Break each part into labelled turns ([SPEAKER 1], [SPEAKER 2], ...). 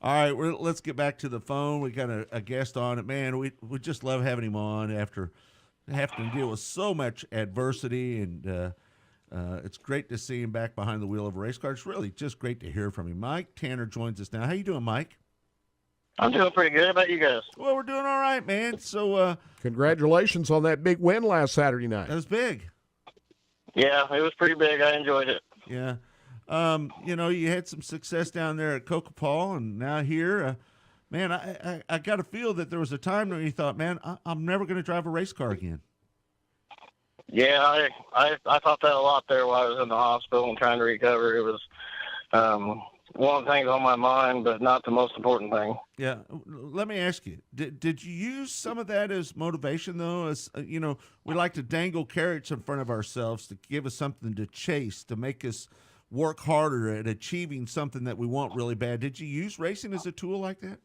[SPEAKER 1] All right, let's get back to the phone. We got a guest on it, man. We just love having him on after having to deal with so much adversity, and it's great to see him back behind the wheel of a race car. It's really just great to hear from him. Mike Tanner joins us now. How you doing, Mike?
[SPEAKER 2] I'm doing pretty good. How about you guys?
[SPEAKER 1] Well, we're doing all right, man. So,
[SPEAKER 3] congratulations on that big win last Saturday night.
[SPEAKER 1] That was big.
[SPEAKER 2] Yeah, it was pretty big. I enjoyed it.
[SPEAKER 1] Yeah. You had some success down there at Coca-Cola, and now here, man, I got to feel that there was a time when you thought, man, I'm never going to drive a race car again.
[SPEAKER 2] Yeah, I thought that a lot there while I was in the hospital and trying to recover. It was one of the things on my mind, but not the most important thing.
[SPEAKER 1] Yeah. Let me ask you, did you use some of that as motivation, though? As we like to dangle carrots in front of ourselves to give us something to chase, to make us work harder at achieving something that we want really bad. Did you use racing as a tool like that?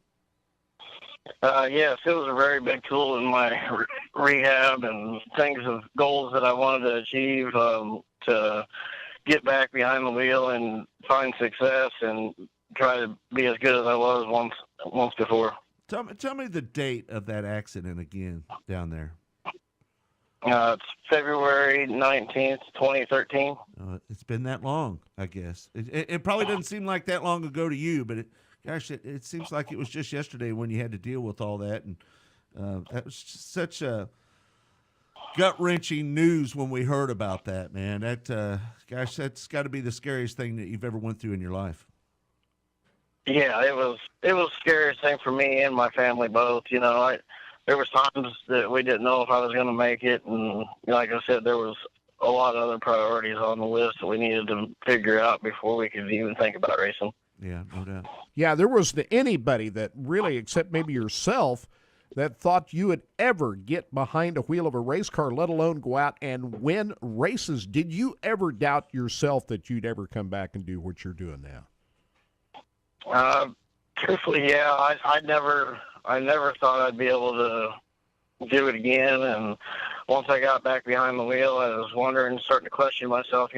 [SPEAKER 2] Yes, it was a very big tool in my rehab and things of goals that I wanted to achieve, to get back behind the wheel and find success and try to be as good as I was once before.
[SPEAKER 1] Tell me the date of that accident again down there.
[SPEAKER 2] It's February 19th, 2013.
[SPEAKER 1] It's been that long, I guess. It probably doesn't seem like that long ago to you, but it seems like it was just yesterday when you had to deal with all that. And that was just such a gut-wrenching news when we heard about that, man. That's got to be the scariest thing that you've ever went through in your life.
[SPEAKER 2] Yeah, it was the scariest thing for me and my family both. There was times that we didn't know if I was going to make it, and like I said, there was a lot of other priorities on the list that we needed to figure out before we could even think about racing.
[SPEAKER 1] Yeah, no doubt.
[SPEAKER 3] Yeah, there wasn't anybody that really, except maybe yourself, that thought you would ever get behind a wheel of a race car, let alone go out and win races. Did you ever doubt yourself that you'd ever come back and do what you're doing now?
[SPEAKER 2] Truthfully, yeah, I never thought I'd be able to do it again. And once I got back behind the wheel, I was wondering, starting to question myself.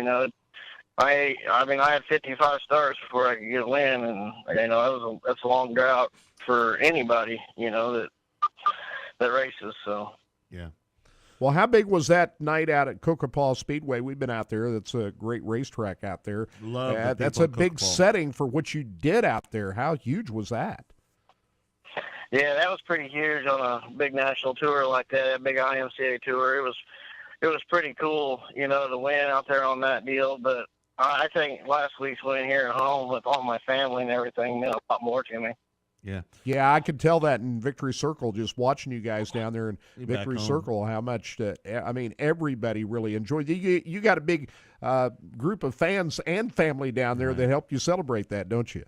[SPEAKER 2] I had 55 starts before I could get a win, and that's a long drought for anybody, that races. So
[SPEAKER 1] yeah.
[SPEAKER 3] Well, how big was that night out at Coca-Cola Speedway? We've been out there. That's a great racetrack out there.
[SPEAKER 1] Love
[SPEAKER 3] that's a big setting for what you did out there. How huge was that?
[SPEAKER 2] Yeah, that was pretty huge on a big national tour like that, a big IMCA tour. It was pretty cool, to win out there on that deal. But I think last week's win here at home with all my family and everything meant a lot more to me.
[SPEAKER 1] Yeah.
[SPEAKER 3] Yeah, I could tell that in Victory Circle, just watching you guys down there in Victory
[SPEAKER 1] home.
[SPEAKER 3] Circle, how much, everybody really enjoyed it. You got a big group of fans and family down there that helped you celebrate that, don't you?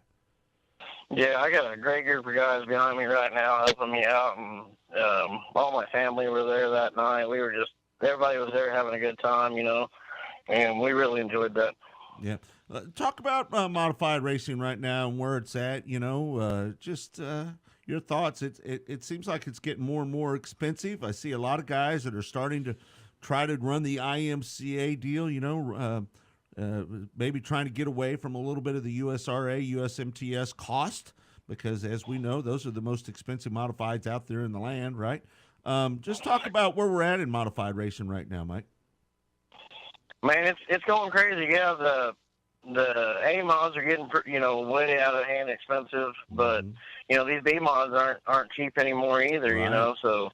[SPEAKER 2] Yeah, I got a great group of guys behind me right now helping me out, and all my family were there that night. Everybody was there having a good time, and we really enjoyed that.
[SPEAKER 1] Yeah. Talk about modified racing right now and where it's at, just your thoughts. It seems like it's getting more and more expensive. I see a lot of guys that are starting to try to run the IMCA deal, maybe trying to get away from a little bit of the USRA, USMTS cost, because as we know, those are the most expensive modifieds out there in the land, right? Just talk about where we're at in modified racing right now, Mike.
[SPEAKER 2] Man, it's going crazy. Yeah, the A mods are getting way out of hand expensive, but these B mods aren't cheap anymore either.
[SPEAKER 1] Right.
[SPEAKER 2] So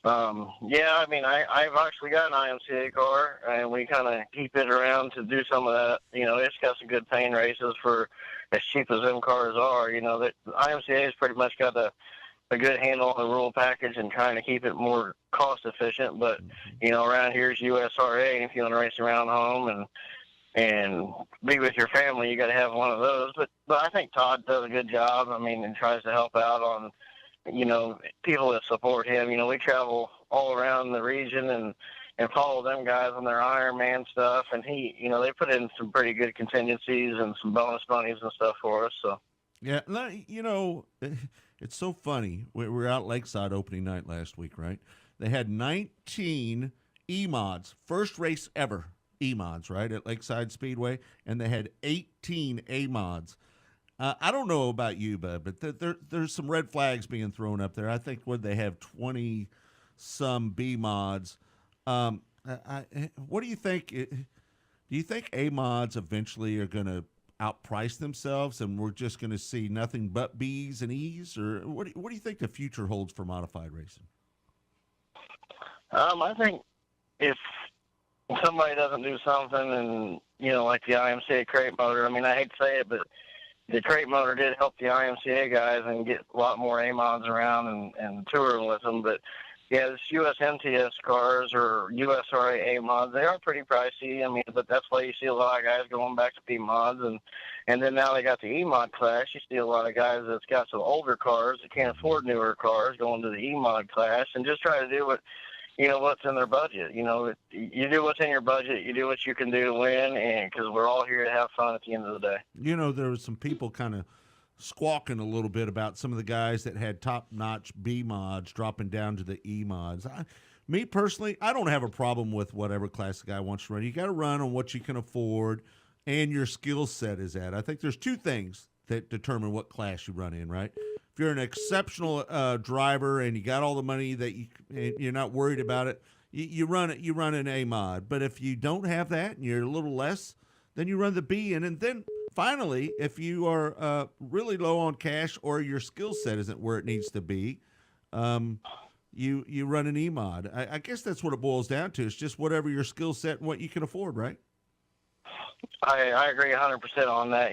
[SPEAKER 2] I've actually got an IMCA car, and we kind of keep it around to do some of that. It's got some good pain races for as cheap as them cars are. The IMCA has pretty much got a good handle on the rule package and trying to keep it more cost efficient. But around here is USRA, and if you want to race around home and be with your family, you got to have one of those. But I think Todd does a good job. And tries to help out on people that support him. We travel all around the region and follow them guys on their Ironman stuff, and they put in some pretty good contingencies and some bonus monies and stuff for us. So
[SPEAKER 1] yeah, it's so funny. We were out Lakeside opening night last week, right? They had 19 E-mods, first race ever E-mods, right, at Lakeside Speedway, and they had 18 A-mods. I don't know about you, Bud, but there's some red flags being thrown up there. I think when they have 20 some B mods, what do you think? Do you think A mods eventually are going to outprice themselves, and we're just going to see nothing but B's and E's, or what do you think the future holds for modified racing?
[SPEAKER 2] I think if somebody doesn't do something, and like the IMCA crate motor. I mean, I hate to say it, but the crate motor did help the IMCA guys and get a lot more A mods around and touring with them. But yeah, this US MTS cars or USRA A mods, they are pretty pricey. I mean, but that's why you see a lot of guys going back to B mods, and then now they got the E mod class. You see a lot of guys that's got some older cars that can't afford newer cars going to the E mod class and just try to do what's in their budget. You do what's in your budget. You do what you can do to win, and because we're all here to have fun at the end of the day.
[SPEAKER 1] There was some people kind of squawking a little bit about some of the guys that had top-notch B mods dropping down to the E mods. Me personally, I don't have a problem with whatever class the guy wants to run. You got to run on what you can afford and your skill set is at. I think there's two things that determine what class you run in, right? If you're an exceptional driver and you got all the money that you're not worried about it, you run an A mod. But if you don't have that and you're a little less, then you run the B. And then finally, if you are really low on cash or your skill set isn't where it needs to be, you run an E mod. I guess that's what it boils down to. It's just whatever your skill set and what you can afford, right?
[SPEAKER 2] I agree 100% on that.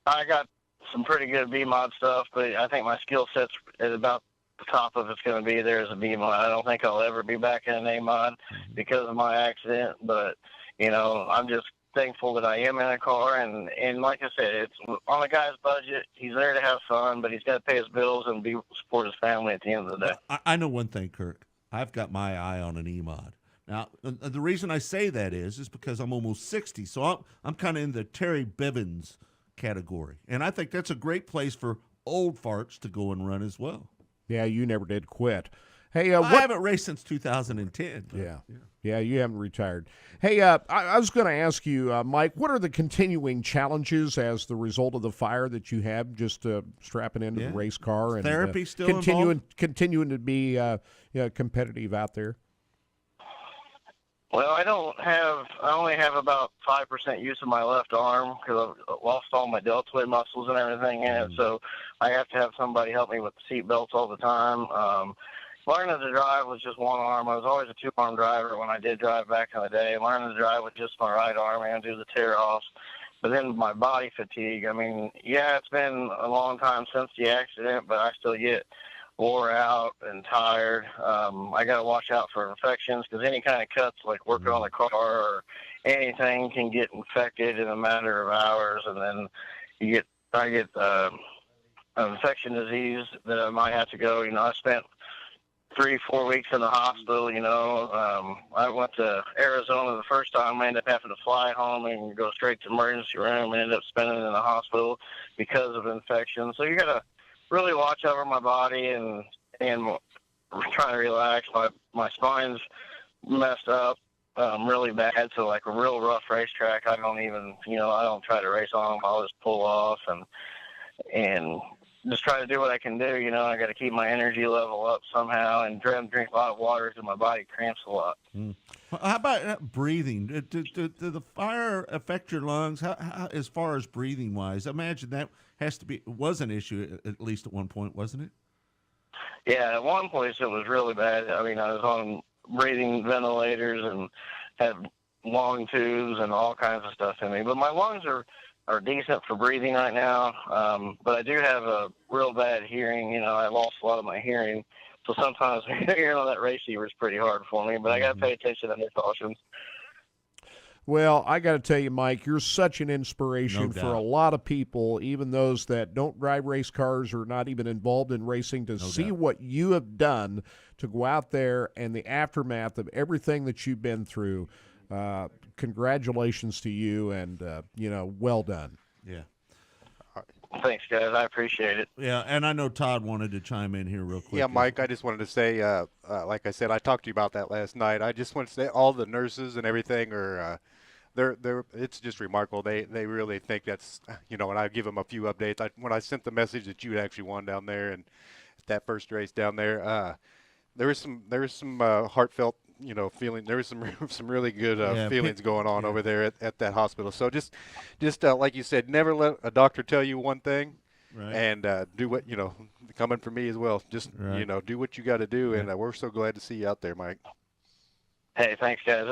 [SPEAKER 2] I got some pretty good B mod stuff, but I think my skill set's at about the top of it's going to be there as a B mod. I don't think I'll ever be back in an A mod because of my accident, but I'm just thankful that I am in a car, and like I said, it's on a guy's budget. He's there to have fun, but he's got to pay his bills and support his family at the end of the day.
[SPEAKER 1] I know one thing, Kirk. I've got my eye on an E mod. Now, the reason I say that is because I'm almost 60, so I'm kind of in the Terry Bivens category, and I think that's a great place for old farts to go and run as well.
[SPEAKER 3] Yeah, you never did quit. Hey,
[SPEAKER 1] I haven't raced since 2010.
[SPEAKER 3] Yeah, you haven't retired. Hey, I was going to ask you, Mike, what are the continuing challenges as the result of the fire that you have just strapping into the race car and
[SPEAKER 1] therapy still involved?
[SPEAKER 3] Continuing to be competitive out there?
[SPEAKER 2] Well, I only have about 5% use of my left arm because I've lost all my deltoid muscles and everything in it. So I have to have somebody help me with the seat belts all the time. Learning to drive with just one arm. I was always a two-arm driver when I did drive back in the day. Learning to drive with just my right arm and do the tear-offs. But then my body fatigue. I mean, yeah, it's been a long time since the accident, but I still get wore out and tired. I got to watch out for infections because any kind of cuts, like working on the car or anything, can get infected in a matter of hours. And then I get an infection disease that I might have to go. I spent 3-4 weeks in the hospital. I went to Arizona the first time. I ended up having to fly home and go straight to the emergency room and ended up spending it in the hospital because of infection. So you got to really watch over my body and try to relax. My spine's messed up really bad. So like a real rough racetrack, I don't try to race on them. I'll just pull off and just try to do what I can do. I got to keep my energy level up somehow and drink a lot of water because my body cramps a lot.
[SPEAKER 1] How about breathing? Did the fire affect your lungs? How as far as breathing wise? I imagine that was an issue at least at one point, wasn't it?
[SPEAKER 2] Yeah, at one place it was really bad. I mean, I was on breathing ventilators and had lung tubes and all kinds of stuff in me. But my lungs are decent for breathing right now. But I do have a real bad hearing. I lost a lot of my hearing. So sometimes hearing on that receiver is pretty hard for me. But I got to pay attention to the cautions.
[SPEAKER 3] Well, I got to tell you, Mike, you're such an inspiration for a lot of people, even those that don't drive race cars or not even involved in racing, to see what you have done to go out there and the aftermath of everything that you've been through. Congratulations to you, and, well done.
[SPEAKER 1] Yeah.
[SPEAKER 2] Thanks, guys. I appreciate it.
[SPEAKER 1] Yeah, and I know Todd wanted to chime in here real quick.
[SPEAKER 4] Yeah, Mike, I just wanted to say, like I said, I talked to you about that last night. I just want to say all the nurses and everything are it's just remarkable. They really think that's, and I give them a few updates. When I sent the message that you actually won down there and that first race down there, there was some heartfelt feeling. There was some really good feelings going on over there at that hospital. So just like you said, never let a doctor tell you one thing.
[SPEAKER 1] Right.
[SPEAKER 4] And do what coming from me as well. Just do what you got to do, and we're so glad to see you out there, Mike.
[SPEAKER 2] Hey, thanks, guys.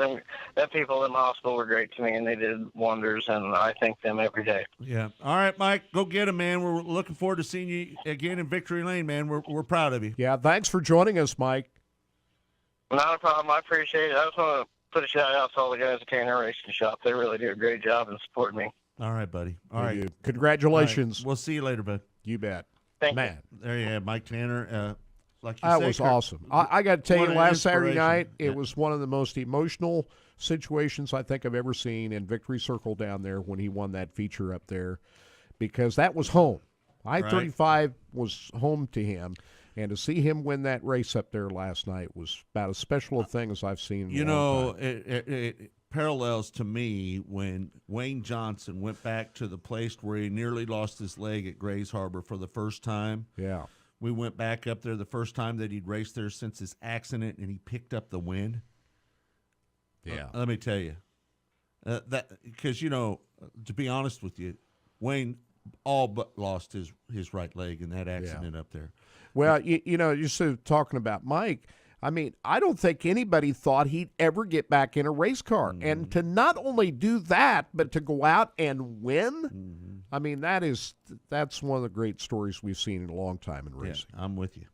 [SPEAKER 2] The people in the hospital were great to me, and they did wonders, and I thank them every day.
[SPEAKER 1] Yeah. All right, Mike, go get him, man. We're looking forward to seeing you again in Victory Lane, man. We're proud of you.
[SPEAKER 3] Yeah, thanks for joining us, Mike.
[SPEAKER 2] Not a problem. I appreciate it. I just want to put a shout out to all the guys at Tanner Racing Shop. They really do a great job in supporting me.
[SPEAKER 1] All right, buddy. All right.
[SPEAKER 3] Congratulations.
[SPEAKER 1] All right. We'll see you later, bud.
[SPEAKER 3] You bet.
[SPEAKER 2] Thank
[SPEAKER 3] Man.
[SPEAKER 2] you.
[SPEAKER 1] There you have Mike Tanner. Like you
[SPEAKER 3] That
[SPEAKER 1] say,
[SPEAKER 3] was
[SPEAKER 1] Kurt,
[SPEAKER 3] awesome. I got to tell
[SPEAKER 1] what
[SPEAKER 3] you,
[SPEAKER 1] an
[SPEAKER 3] last Saturday
[SPEAKER 1] inspiration.
[SPEAKER 3] night, it was one of the most emotional situations I think I've ever seen in Victory Circle down there when he won that feature up there, because that was home. I-35 was home to him, and to see him win that race up there last night was about as special a thing as I've seen in a long time.
[SPEAKER 1] It parallels to me when Wayne Johnson went back to the place where he nearly lost his leg at Grays Harbor for the first time.
[SPEAKER 3] Yeah.
[SPEAKER 1] We went back up there the first time that he'd raced there since his accident, and he picked up the win.
[SPEAKER 3] Yeah.
[SPEAKER 1] Let me tell you. That because, to be honest with you, Wayne all but lost his right leg in that accident up there.
[SPEAKER 3] Well, you're sort of talking about Mike. I mean, I don't think anybody thought he'd ever get back in a race car.
[SPEAKER 1] Mm-hmm.
[SPEAKER 3] And to not only do that, but to go out and win, I mean, that's one of the great stories we've seen in a long time in racing.
[SPEAKER 1] Yeah, I'm with you.